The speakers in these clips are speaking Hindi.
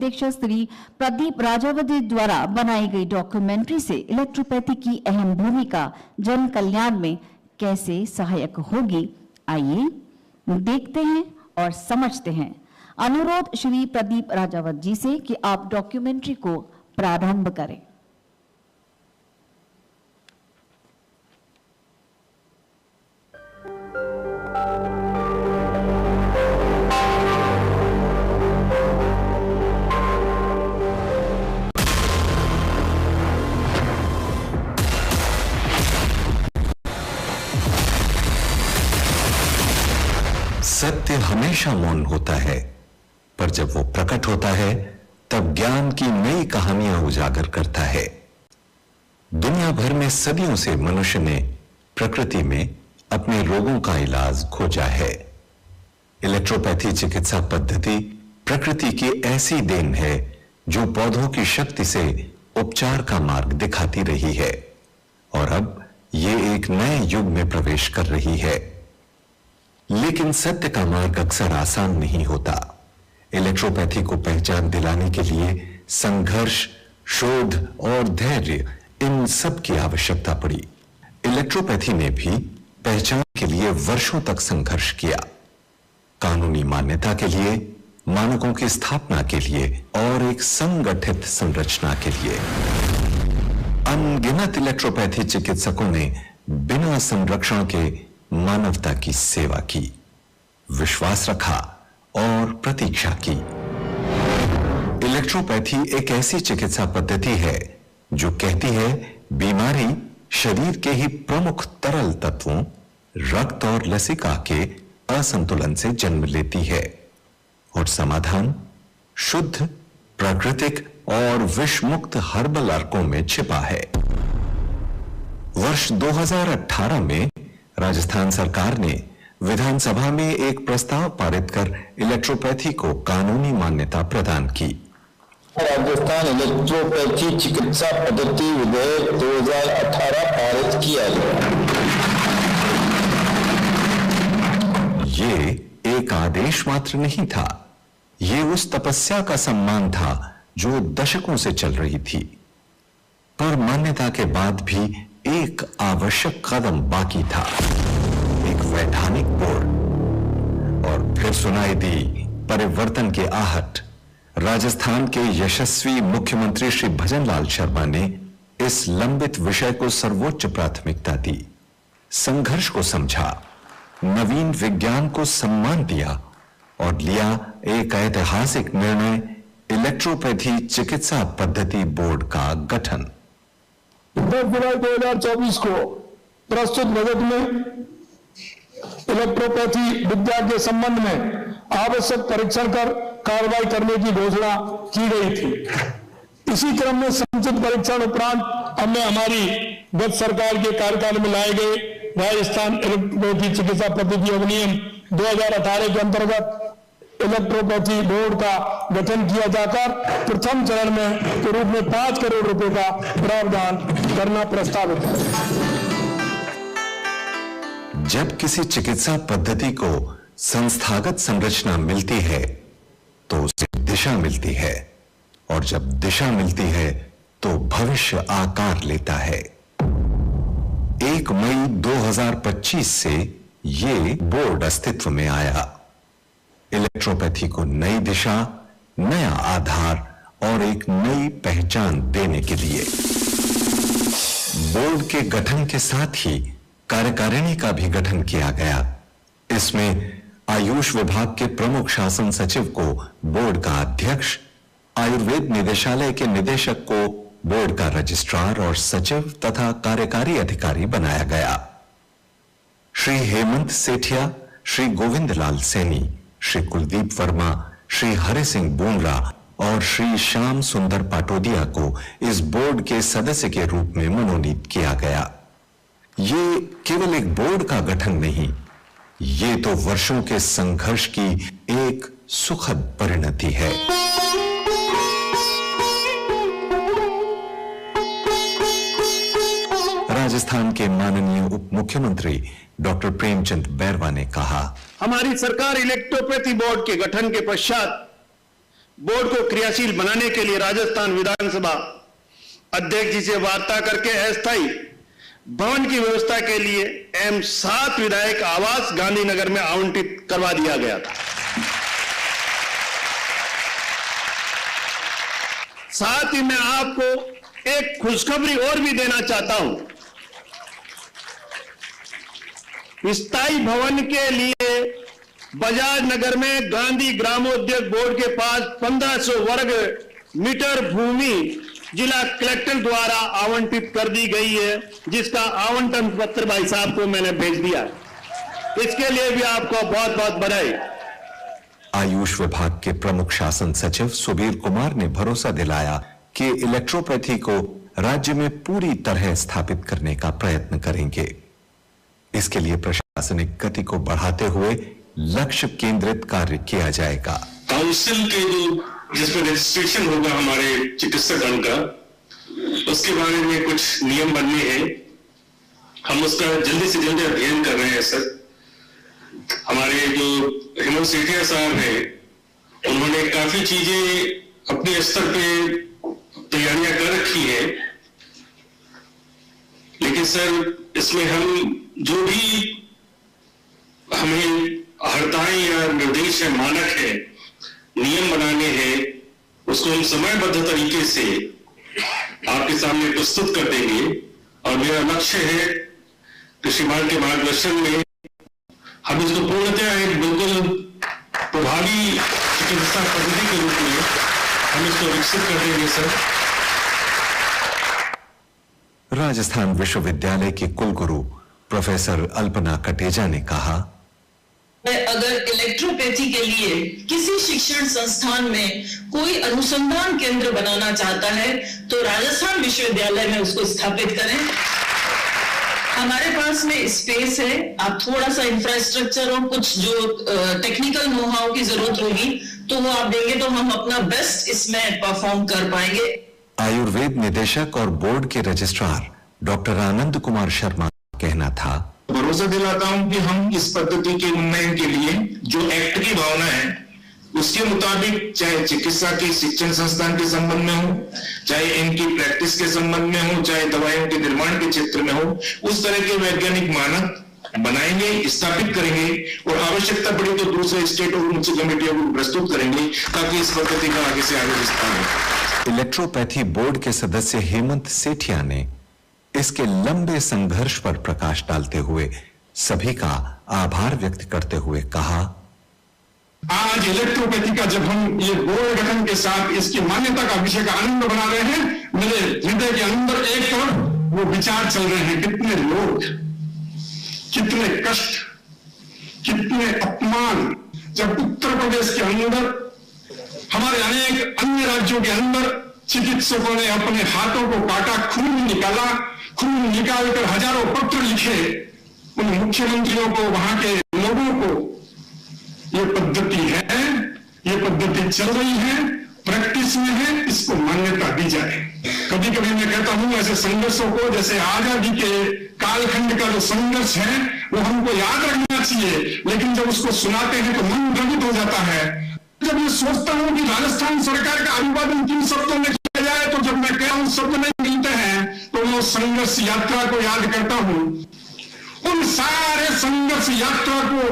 अध्यक्ष श्री प्रदीप राजावत द्वारा बनाई गई डॉक्यूमेंट्री से इलेक्ट्रोपैथी की अहम भूमिका जन कल्याण में कैसे सहायक होगी, आइए देखते हैं और समझते हैं। अनुरोध श्री प्रदीप राजावत जी से कि आप डॉक्यूमेंट्री को प्रारंभ करें। सत्य हमेशा मौन होता है, पर जब वो प्रकट होता है तब ज्ञान की नई कहानियां उजागर करता है। दुनिया भर में सदियों से मनुष्य ने प्रकृति में अपने रोगों का इलाज खोजा है। इलेक्ट्रोपैथी चिकित्सा पद्धति प्रकृति की ऐसी देन है जो पौधों की शक्ति से उपचार का मार्ग दिखाती रही है और अब ये एक नए युग में प्रवेश कर रही है। लेकिन सत्य का मार्ग अक्सर आसान नहीं होता। इलेक्ट्रोपैथी को पहचान दिलाने के लिए संघर्ष, शोध और धैर्य, इन सब की आवश्यकता पड़ी। इलेक्ट्रोपैथी ने भी पहचान के लिए वर्षों तक संघर्ष किया, कानूनी मान्यता के लिए, मानकों की स्थापना के लिए और एक संगठित संरचना के लिए। अनगिनत इलेक्ट्रोपैथी चिकित्सकों ने बिना संरक्षण के मानवता की सेवा की, विश्वास रखा और प्रतीक्षा की। इलेक्ट्रोपैथी एक ऐसी चिकित्सा पद्धति है जो कहती है बीमारी शरीर के ही प्रमुख तरल तत्वों रक्त और लसिका के असंतुलन से जन्म लेती है और समाधान शुद्ध, प्राकृतिक और विषमुक्त हर्बल अर्कों में छिपा है। वर्ष 2018 में राजस्थान सरकार ने विधानसभा में एक प्रस्ताव पारित कर इलेक्ट्रोपैथी को कानूनी मान्यता प्रदान की। राजस्थान इलेक्ट्रोपैथी चिकित्सा पद्धति विधेयक 2018 पारित किया गया। ये एक आदेश मात्र नहीं था, ये उस तपस्या का सम्मान था जो दशकों से चल रही थी। पर मान्यता के बाद भी एक आवश्यक कदम बाकी था, एक वैधानिक बोर्ड। और फिर सुनाई दी परिवर्तन की आहट। राजस्थान के यशस्वी मुख्यमंत्री श्री भजनलाल शर्मा ने इस लंबित विषय को सर्वोच्च प्राथमिकता दी, संघर्ष को समझा, नवीन विज्ञान को सम्मान दिया और लिया एक ऐतिहासिक निर्णय, इलेक्ट्रोपैथी चिकित्सा पद्धति बोर्ड का गठन। 10 जुलाई 2024 को प्रस्तुत बजट में इलेक्ट्रोपैथी विद्या के संबंध में आवश्यक परीक्षण कर कार्रवाई करने की घोषणा की गई थी। इसी क्रम में समुचित परीक्षण उपरांत हमने हमारी गत सरकार के कार्यकाल में लाए गए राजस्थान इलेक्ट्रोपैथी चिकित्सा पद्धति अधिनियम 2018 के अंतर्गत इलेक्ट्रोपैथी बोर्ड का गठन किया जाकर प्रथम चरण में के रूप में 5 करोड़ रुपए का प्रावधान करना प्रस्तावित है। जब किसी चिकित्सा पद्धति को संस्थागत संरचना मिलती है तो उसे दिशा मिलती है और जब दिशा मिलती है तो भविष्य आकार लेता है। 1 मई 2025 से ये बोर्ड अस्तित्व में आया, इलेक्ट्रोपैथी को नई दिशा, नया आधार और एक नई पहचान देने के लिए। बोर्ड के गठन के साथ ही कार्यकारिणी का भी गठन किया गया। इसमें आयुष विभाग के प्रमुख शासन सचिव को बोर्ड का अध्यक्ष, आयुर्वेद निदेशालय के निदेशक को बोर्ड का रजिस्ट्रार और सचिव तथा कार्यकारी अधिकारी बनाया गया। श्री हेमंत सेठिया, श्री गोविंद लाल सैनी, श्री कुलदीप वर्मा, श्री हरि सिंह बूंगरा और श्री श्याम सुंदर पाटोदिया को इस बोर्ड के सदस्य के रूप में मनोनीत किया गया। ये केवल एक बोर्ड का गठन नहीं, ये तो वर्षों के संघर्ष की एक सुखद परिणति है। राजस्थान के माननीय उप मुख्यमंत्री डॉक्टर प्रेमचंद बैरवा ने कहा, हमारी सरकार इलेक्ट्रोपैथी बोर्ड के गठन के पश्चात बोर्ड को क्रियाशील बनाने के लिए राजस्थान विधानसभा अध्यक्ष जी से वार्ता करके अस्थायी भवन की व्यवस्था के लिए एम 7 विधायक आवास गांधीनगर में आवंटित करवा दिया गया था। साथ ही मैं आपको एक खुशखबरी और भी देना चाहता हूं। स्थायी भवन के लिए बजाज नगर में गांधी ग्रामोद्योग बोर्ड के पास 1500 वर्ग मीटर भूमि जिला कलेक्टर द्वारा आवंटित कर दी गई है, जिसका आवंटन पत्र भाई साहब को मैंने भेज दिया। इसके लिए भी आपको बहुत बहुत बधाई। आयुष विभाग के प्रमुख शासन सचिव सुबीर कुमार ने भरोसा दिलाया कि इलेक्ट्रोपैथी को राज्य में पूरी तरह स्थापित करने का प्रयत्न करेंगे। इसके लिए प्रशासनिक गति को बढ़ाते हुए लक्ष्य केंद्रित कार्य किया जाएगा। काउंसिल के जो जिसमें रजिस्ट्रेशन होगा हमारे चिकित्सक गण का, उसके बारे में कुछ नियम बनने हैं। हम उसका जल्दी से जल्दी अध्ययन कर रहे हैं सर। हमारे जो हेमंत सेठिया साहब हैं, उन्होंने काफी चीजें अपने स्तर पे तैयारियां कर रखी है, लेकिन सर इसमें हम जो भी हमें हड़ताएं या निर्देश है, मानक है, नियम बनाने हैं, उसको हम समयबद्ध तरीके से आपके सामने प्रस्तुत कर देंगे। और मेरा लक्ष्य है कृषिमान के मार्गदर्शन में हम इसको पूर्णतः एक बिल्कुल प्रभावी चिकित्सा पद्धति के रूप में हम इसको विकसित कर देंगे सर। राजस्थान विश्वविद्यालय के कुलगुरु प्रोफेसर अल्पना कटेजा ने कहा, अगर इलेक्ट्रोपैथी के लिए किसी शिक्षण संस्थान में कोई अनुसंधान केंद्र बनाना चाहता है तो राजस्थान विश्वविद्यालय में उसको स्थापित करें। हमारे पास में स्पेस है, आप थोड़ा सा इंफ्रास्ट्रक्चर और कुछ जो टेक्निकल नो हाउ की जरूरत होगी तो वो आप देंगे तो हम अपना बेस्ट इसमें परफॉर्म कर पाएंगे। आयुर्वेद निदेशक और बोर्ड के रजिस्ट्रार डॉक्टर आनंद कुमार शर्मा का कहना था, भरोसा दिलाता हूं कि हम इस पद्धति के उन्नयन के लिए जो एक्ट की भावना है उसके मुताबिक, चाहे चिकित्सा के शिक्षण संस्थान के संबंध में हो, चाहे इनकी प्रैक्टिस के संबंध में हो, चाहे दवाइयों के निर्माण के क्षेत्र में हो, उस तरह के वैज्ञानिक मानक बनाएंगे, स्थापित करेंगे और आवश्यकता पड़ी तो दूसरे स्टेट और उच्च कमेटियों को प्रस्तुत करेंगे ताकि इस पद्धति का आगे से आगे विस्तार हो। इलेक्ट्रोपैथी बोर्ड के सदस्य हेमंत सेठिया ने इसके लंबे संघर्ष पर प्रकाश डालते हुए सभी का आभार व्यक्त करते हुए कहा, आज इलेक्ट्रोपैथी का जब हम ये बोर्ड गठन के साथ इसकी मान्यता का विषय का आनंद बना रहे हैं, मेरे हृदय के अंदर एक तरफ वो विचार चल रहे हैं, कितने लोग, कितने कष्ट, कितने अपमान, जब उत्तर प्रदेश के अंदर, हमारे अनेक अन्य राज्यों के अंदर चिकित्सकों ने अपने हाथों को काटा, खून निकाला, खून निकालकर हजारों पत्र लिखे उन मुख्यमंत्रियों को, वहां के लोगों को, ये पद्धति है, ये पद्धति चल रही है, प्रैक्टिस में है, इसको मान्यता दी जाए। कभी कभी मैं कहता हूं ऐसे संघर्षों को, जैसे आजादी के कालखंड का जो संघर्ष है वो हमको याद रखना चाहिए, लेकिन जब उसको सुनाते हैं तो मन द्रवित हो जाता है। जब मैं सोचता हूं कि राजस्थान सरकार का अभिवादन किन शब्दों में किया जाए, तो जब मैं कह रहा हूं शब्द नहीं मिलते हैं तो मैं संघर्ष यात्रा को याद करता हूं। उन सारे संघर्ष यात्रा को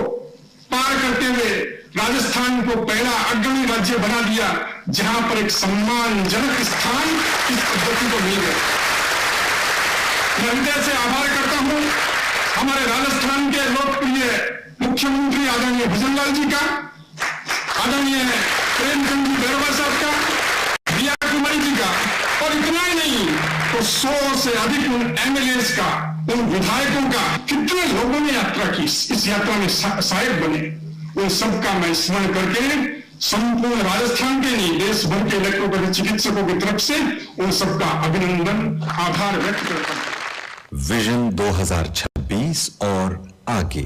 पार करते हुए राजस्थान को पहला अग्रणी राज्य बना दिया, जहां पर एक सम्मानजनक स्थान इस पद्धति को मिल गया। मैं हृदय से आभार करता हूं हमारे राजस्थान के लोकप्रिय मुख्यमंत्री आदरणीय भजनलाल जी का, आदरणीय प्रेमचंद जी बैरवा साहब का, रिया कुमारी जी का, और इतना ही नहीं तो 100 से अधिक उन एमएलएस का, उन विधायकों का, कितने लोगों ने यात्रा की, इस यात्रा में सहायक बने, उन सबका मैं स्मरण करके संपूर्ण राजस्थान के नहीं देश भर के इलेक्ट्रोपैथी चिकित्सकों की तरफ से उन सबका अभिनंदन, आभार व्यक्त करता हूं। विजन 2026 और आगे।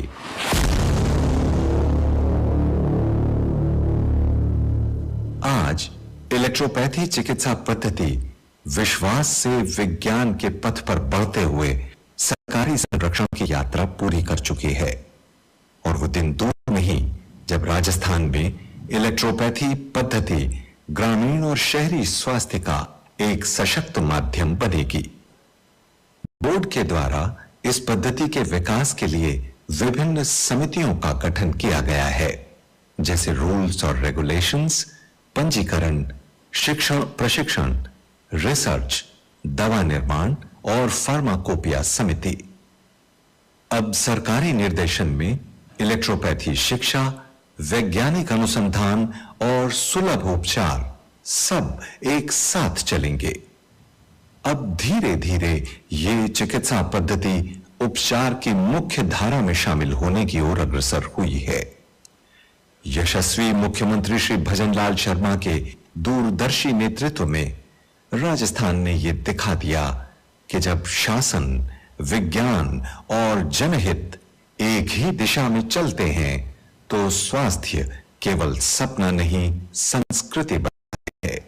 आज इलेक्ट्रोपैथी चिकित्सा पद्धति विश्वास से विज्ञान के पथ पर बढ़ते हुए सरकारी संरक्षण की यात्रा पूरी कर चुकी है और वो दिन दूर नहीं जब राजस्थान में इलेक्ट्रोपैथी पद्धति ग्रामीण और शहरी स्वास्थ्य का एक सशक्त माध्यम बनेगी। बोर्ड के द्वारा इस पद्धति के विकास के लिए विभिन्न समितियों का गठन किया गया है, जैसे रूल्स और रेगुलेशंस, पंजीकरण, शिक्षण प्रशिक्षण, रिसर्च, दवा निर्माण और फार्माकोपिया समिति। अब सरकारी निर्देशन में इलेक्ट्रोपैथी शिक्षा, वैज्ञानिक अनुसंधान और सुलभ उपचार सब एक साथ चलेंगे। अब धीरे धीरे ये चिकित्सा पद्धति उपचार की मुख्य धारा में शामिल होने की ओर अग्रसर हुई है। यशस्वी मुख्यमंत्री श्री भजनलाल शर्मा के दूरदर्शी नेतृत्व में राजस्थान ने यह दिखा दिया कि जब शासन, विज्ञान और जनहित एक ही दिशा में चलते हैं तो स्वास्थ्य केवल सपना नहीं, संस्कृति बनती है।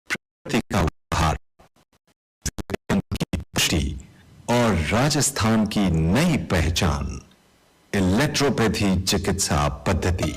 प्रकृति का उपहार, विज्ञान की पुष्टि और राजस्थान की नई पहचान, इलेक्ट्रोपैथी चिकित्सा पद्धति।